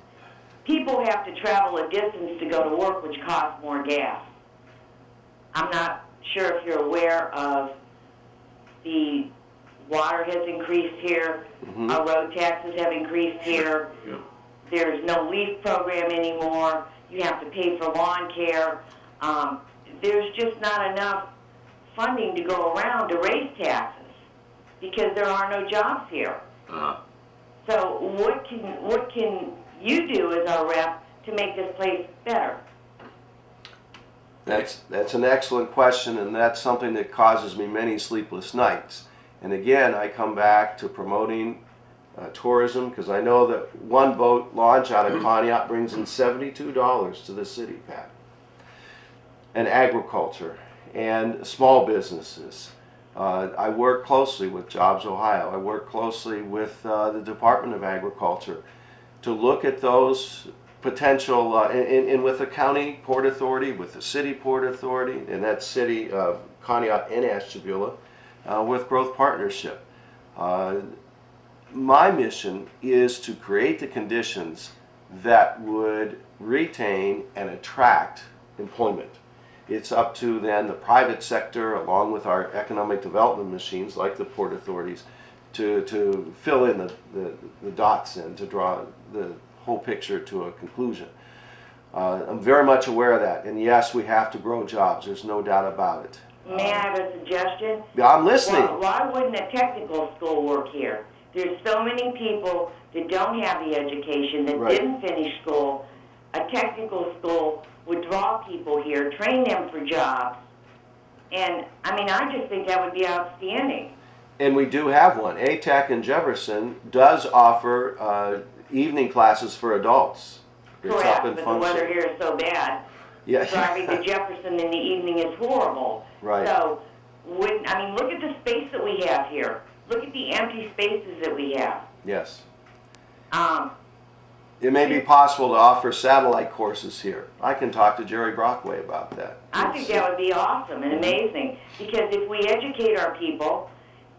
People have to travel a distance to go to work, which costs more gas. I'm not sure if you're aware of the water has increased here. Mm-hmm. Our road taxes have increased here. Yeah. There's no leaf program anymore. You have to pay for lawn care. There's just not enough funding to go around to raise taxes because there are no jobs here. So what can you do as our rep to make this place better? That's an excellent question, and that's something that causes me many sleepless nights. And again, I come back to promoting tourism, because I know that one boat launch out of Conneaut brings in $72 to the city, Pat. And agriculture and small businesses. I work closely with Jobs Ohio. I work closely with the Department of Agriculture to look at those potential, and with the county port authority, with the city port authority, and that city, Conneaut and Ashtabula, with Growth Partnership. My mission is to create the conditions that would retain and attract employment. It's up to then the private sector, along with our economic development machines like the port authorities, to fill in the dots and to draw the whole picture to a conclusion. I'm very much aware of that, and yes, we have to grow jobs. There's no doubt about it. May I have a suggestion? I'm listening. Why wouldn't a technical school work here? There's so many people that don't have the education, that Right. didn't finish school. A technical school would draw people here, train them for jobs. And, I mean, I just think that would be outstanding. And we do have one. ATAC in Jefferson does offer evening classes for adults. It's Correct, up and but the weather functioning. here is so bad. Yeah. Driving to Jefferson in the evening is horrible. Right. So, look at the space that we have here. Look at the empty spaces that we have. Yes. Um, It may be possible to offer satellite courses here. I can talk to Jerry Brockway about that. I think that would be awesome and amazing, because if we educate our people,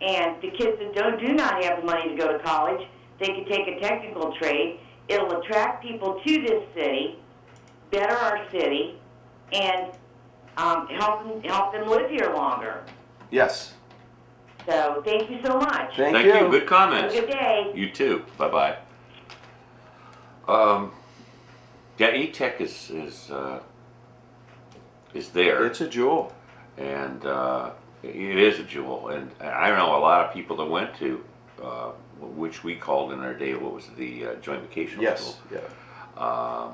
and the kids that do not have the money to go to college, they can take a technical trade. It'll attract people to this city, better our city, and help them live here longer. Yes. So thank you so much. Thank you. Good comments. Have a good day. You too. Bye-bye. Yeah, E-Tech is there. It's a jewel. And it is a jewel. And I know a lot of people that went to, which we called in our day, what was the joint vacation Yes. school. Yeah.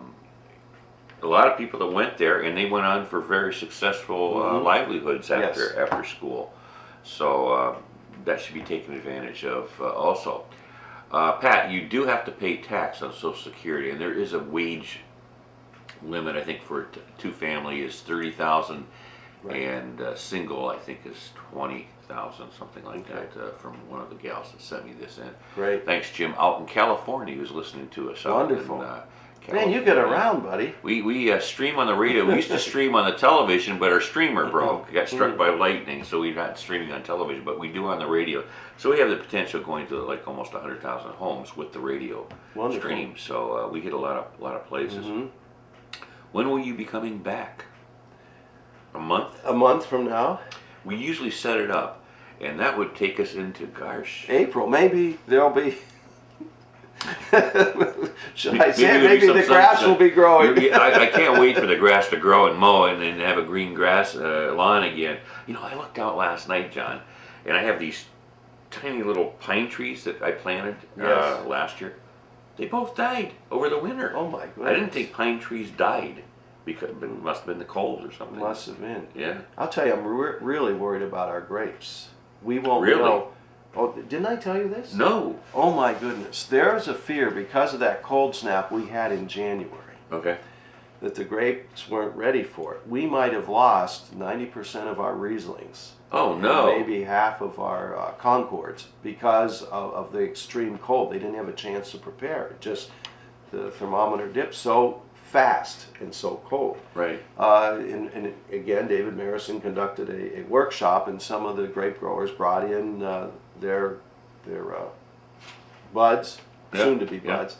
A lot of people that went there, and they went on for very successful livelihoods after school. So that should be taken advantage of also. Pat, you do have to pay tax on Social Security, and there is a wage limit. I think for two family is $30,000, Right. and single I think is $20,000, something like that. From one of the gals that sent me this in. Great. Thanks, Jim, out in California, who's listening to us. Wonderful. Out in, Man, you get around, buddy. We stream on the radio. We used to stream on the television, but our streamer broke. Got struck by lightning, so we're not streaming on television, but we do on the radio. So we have the potential of going to like almost 100,000 homes with the radio Wonderful. stream. So we hit a lot of places. Mm-hmm. When will you be coming back? A month? A month from now, We usually set it up, and that would take us into, gosh, April. Maybe there'll be. Should I say there'll maybe be some the grass sunshine. will be growing? I can't wait for the grass to grow and mow and then have a green grass lawn again. You know, I looked out last night, John, and I have these tiny little pine trees that I planted Yes. last year. They both died over the winter. Oh my goodness. I didn't think pine trees died because it must have been the cold or something. Must have been. Yeah. I'll tell you, I'm really worried about our grapes. We won't Really? know. Oh, didn't I tell you this? No. Oh my goodness. There's a fear because of that cold snap we had in January Okay. that the grapes weren't ready for it. We might have lost 90% of our Rieslings. Oh no. Maybe half of our Concords because of the extreme cold. They didn't have a chance to prepare. It just, the thermometer dipped. So fast and so cold. Right. And again, David Marison conducted a workshop, and some of the grape growers brought in their buds, soon to be buds,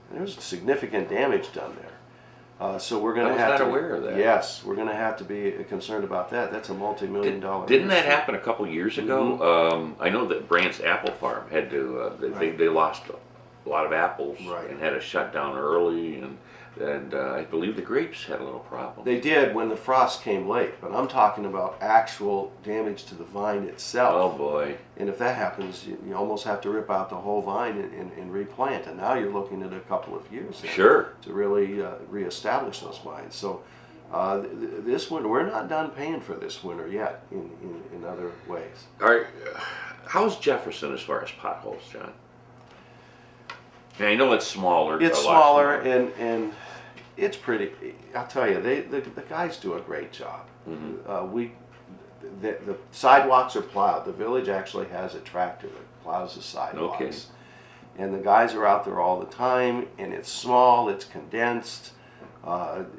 and there was significant damage done there. So we're going to have to. I was not aware of that. Yes, we're going to have to be concerned about that. That's a multi-million-dollar. Didn't that happen a couple years ago? I know that Brandt's apple farm had to. They lost a lot of apples and had to shut down early, and I believe the grapes had a little problem. They did when the frost came late, but I'm talking about actual damage to the vine itself. Oh boy! And if that happens, you almost have to rip out the whole vine and replant. And now you're looking at a couple of years to really reestablish those vines. So this winter, we're not done paying for this winter yet in other ways. All right, how's Jefferson as far as potholes, John? And I know it's smaller. It's smaller, and it's pretty. I'll tell you, the guys do a great job. The sidewalks are plowed. The village actually has a tractor that plows the sidewalks. Okay. And the guys are out there all the time, and it's small, it's condensed. And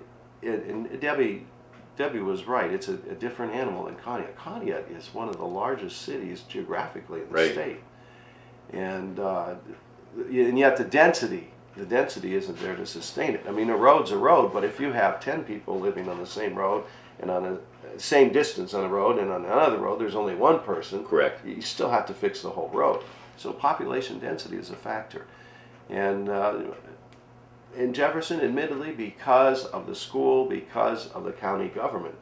Debbie was right. It's a different animal than Conneaut. Conneaut is one of the largest cities geographically in the state. And yet the density isn't there to sustain it. I mean, a road's a road, but if you have 10 people living on the same road and on the same distance on the road, and on another road there's only one person, correct, you still have to fix the whole road. So population density is a factor. And in Jefferson, admittedly, because of the school, because of the county government,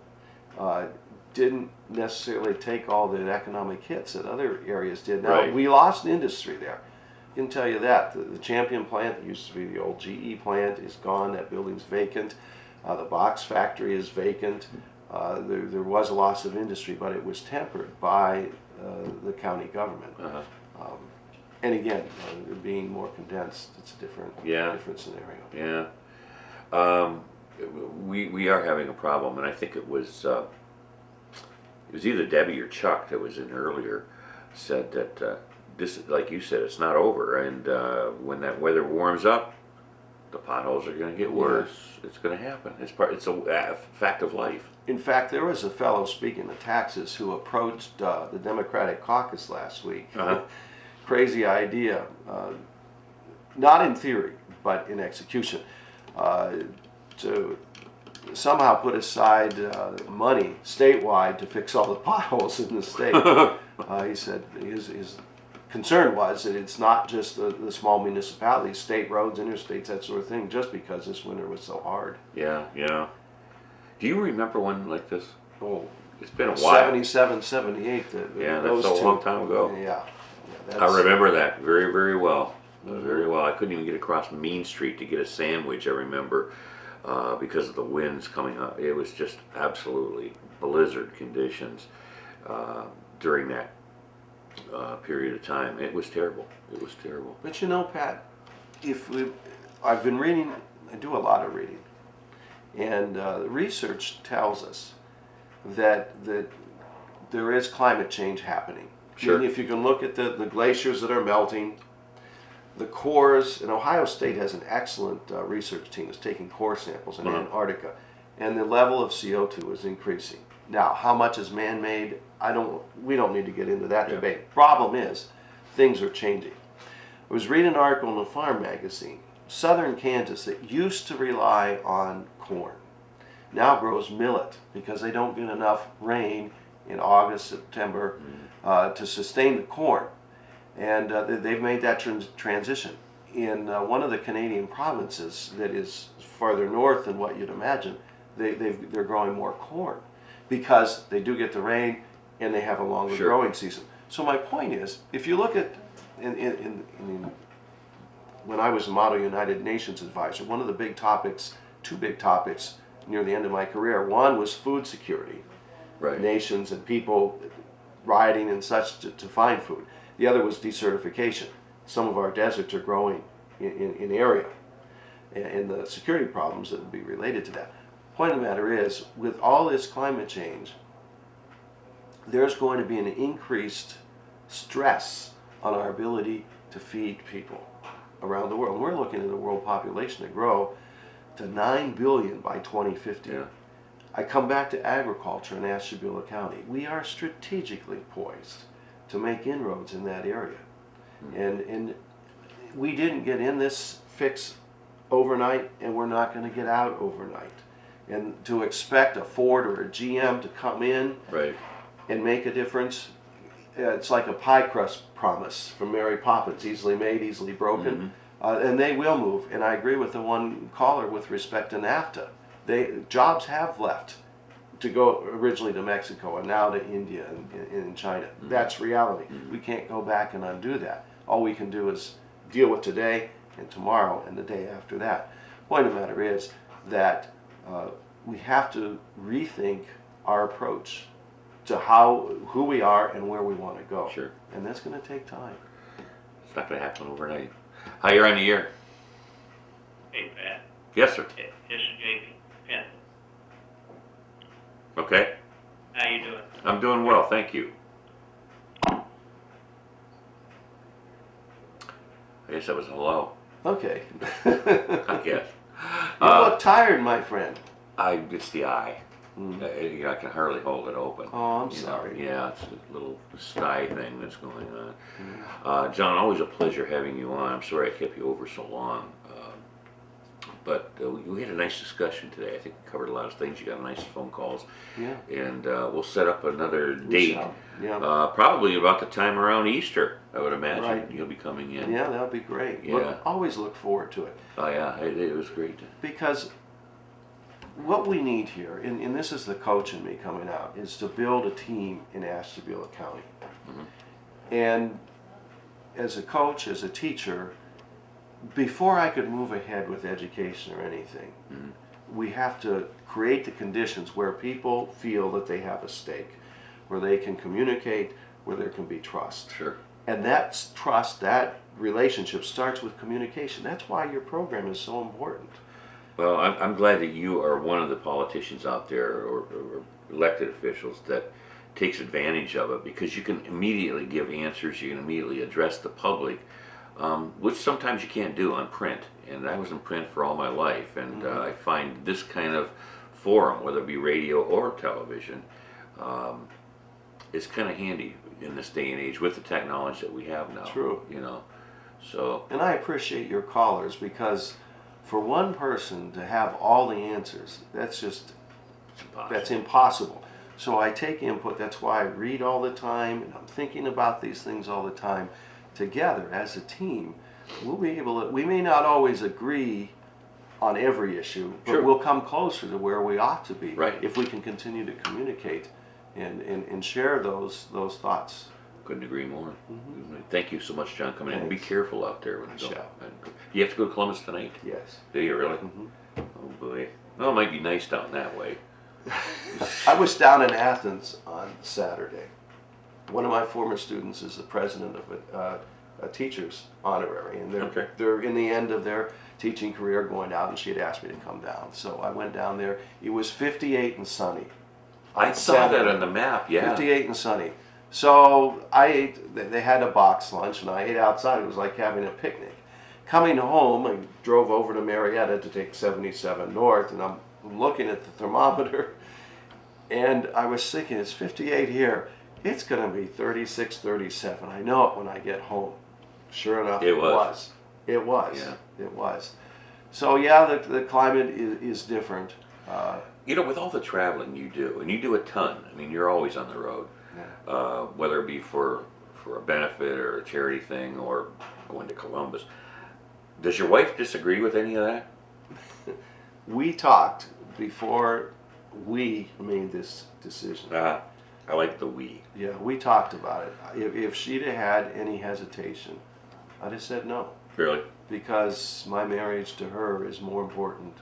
didn't necessarily take all the economic hits that other areas did. Now, we lost industry there. I can tell you that. The Champion plant, that used to be the old GE plant, is gone. That building's vacant. The box factory is vacant. There was a loss of industry, but it was tempered by the county government. And again, being more condensed, it's a different scenario. Yeah. We are having a problem, and I think it was either Debbie or Chuck that was in earlier, said that this, like you said, it's not over, and when that weather warms up, the potholes are going to get worse. It's going to happen. It's a fact of life. In fact, there was a fellow, speaking of taxes, who approached the Democratic caucus last week. Crazy idea, not in theory, but in execution, to somehow put aside money statewide to fix all the potholes in the state. He said his concern was that it's not just the small municipalities, state roads, interstates, that sort of thing, just because this winter was so hard. Yeah. Do you remember one like this? Oh, it's been a while. 77, 78. That's a long time ago. Yeah. I remember that very, very well. Very well. I couldn't even get across Main Street to get a sandwich, I remember, because of the winds coming up. It was just absolutely blizzard conditions during that period of time. It was terrible. It was terrible. But you know, Pat, I've been reading, I do a lot of reading, and the research tells us that there is climate change happening. Sure. And if you can look at the glaciers that are melting, the cores, and Ohio State has an excellent research team that's taking core samples in Antarctica, and the level of CO2 is increasing. Now, how much is man-made? We don't need to get into that debate. Problem is, things are changing. I was reading an article in the Farm magazine. Southern Kansas, that used to rely on corn, now grows millet because they don't get enough rain in August, September to sustain the corn. And they've made that transition. In one of the Canadian provinces that is farther north than what you'd imagine, they're growing more corn because they do get the rain and they have a longer growing season. So my point is, if you look at, when I was a Model United Nations advisor, one of the big topics, two big topics near the end of my career, one was food security, nations and people rioting and such to find food. The other was desertification. Some of our deserts are growing in area, and the security problems that would be related to that. Point of the matter is, with all this climate change, there's going to be an increased stress on our ability to feed people around the world. And we're looking at a world population to grow to $9 billion by 2050. Yeah. I come back to agriculture in Ashtabula County. We are strategically poised to make inroads in that area. And we didn't get in this fix overnight, and we're not going to get out overnight. And to expect a Ford or a GM to come in Right. and make a difference, it's like a pie crust promise from Mary Poppins, easily made, easily broken. And they will move. And I agree with the one caller with respect to NAFTA. Jobs have left to go originally to Mexico and now to India and China. That's reality. We can't go back and undo that. All we can do is deal with today and tomorrow and the day after that. Point of the matter is that we have to rethink our approach to who we are and where we want to go. Sure. And that's going to take time. It's not going to happen overnight. How you on the air? Hey, Pat. Yes, sir. This is JP. Penn. Okay. How you doing? I'm doing well, thank you. I guess that was hello. Okay. I guess. You look tired, my friend. It's the eye. I can hardly hold it open. Oh, I'm sorry. Yeah, it's a little sty thing that's going on. John, always a pleasure having you on. I'm sorry I kept you over so long. But we had a nice discussion today. I think we covered a lot of things. You got nice phone calls. Yeah. And we'll set up another date. Yeah. Probably about the time around Easter, I would imagine. Right. You'll be coming in. Yeah, that'll be great. Yeah. Always look forward to it. Oh, yeah, it was great. Because what we need here, and this is the coach in me coming out, is to build a team in Ashtabula County. And as a coach, as a teacher, before I could move ahead with education or anything, we have to create the conditions where people feel that they have a stake, where they can communicate, where there can be trust. Sure. And that trust, that relationship starts with communication. That's why your program is so important. Well, I'm glad that you are one of the politicians out there or elected officials that takes advantage of it, because you can immediately give answers, you can immediately address the public, which sometimes you can't do on print. And I was in print for all my life, and I find this kind of forum, whether it be radio or television, is kind of handy in this day and age with the technology that we have now. True. You know, so. And I appreciate your callers, because for one person to have all the answers, that's just, that's impossible. So I take input. That's why I read all the time, and I'm thinking about these things all the time. Together as a team, we'll be able to, we may not always agree on every issue, but Sure. we'll come closer to where we ought to be, right, if we can continue to communicate and share those thoughts. Couldn't agree more. Thank you so much, John, coming in. Be careful out there when you go. Shall. You have to go to Columbus tonight? Yes. Do you really? Oh boy. Well, it might be nice down that way. I was down in Athens on Saturday. One of my former students is the president of a teacher's honorary, and they're in the end of their teaching career going out, and she had asked me to come down. So I went down there. It was 58 and sunny. I saw that on the map, yeah. 58 and sunny. So I ate, they had a box lunch, and I ate outside. It was like having a picnic. Coming home, I drove over to Marietta to take 77 North, and I'm looking at the thermometer, and I was thinking, it's 58 here. It's going to be 36, 37. I know it when I get home. Sure enough, it was. It was. Yeah. It was. So yeah, the climate is different. You know, with all the traveling you do, and you do a ton. I mean, you're always on the road, whether it be for a benefit or a charity thing or going to Columbus. Does your wife disagree with any of that? We talked before we made this decision. I like the we. Yeah, we talked about it. If she'd have had any hesitation, I'd have said no. Really? Because my marriage to her is more important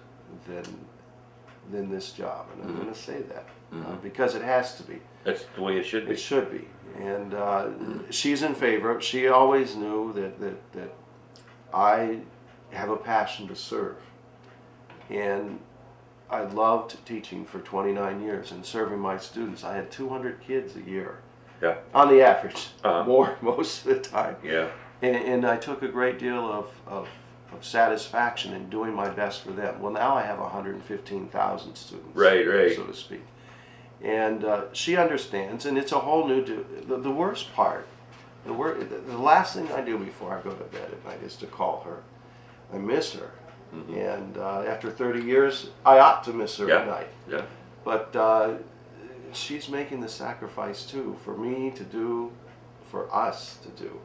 than this job, and I'm going to say that because it has to be. That's the way it should be. It should be, and she's in favor. She always knew that I have a passion to serve, and I loved teaching for 29 years and serving my students. I had 200 kids a year. Yeah. On the average, more most of the time. Yeah. And I took a great deal of satisfaction in doing my best for them. Well, now I have 115,000 students, Right, so to speak. And she understands, and it's a whole new, the worst part, the last thing I do before I go to bed at night is to call her. I miss her. Mm-hmm. And after 30 years, I ought to miss her at night. Yeah. But she's making the sacrifice too, for me to do, for us to do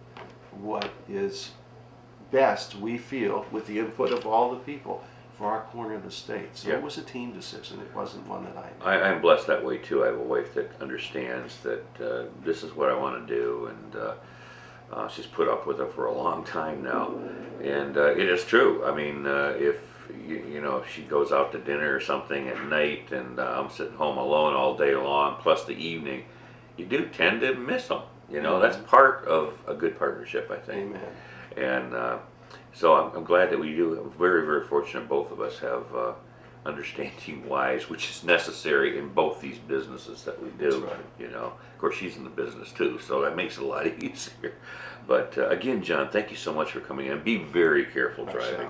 what is best, we feel, with the input of all the people, for our corner of the state. So it was a team decision. It wasn't one that I made. I'm blessed that way too. I have a wife that understands that this is what I want to do, and she's put up with it for a long time now. And it is true. I mean, if if she goes out to dinner or something at night, and I'm sitting home alone all day long, plus the evening, you do tend to miss them. That's part of a good partnership, I think. Amen. And so I'm glad that we do. I'm very, very fortunate both of us have understanding wise, which is necessary in both these businesses that we do. That's right. Of course, she's in the business too, so that makes it a lot easier. But again, John, thank you so much for coming in. Be very careful driving.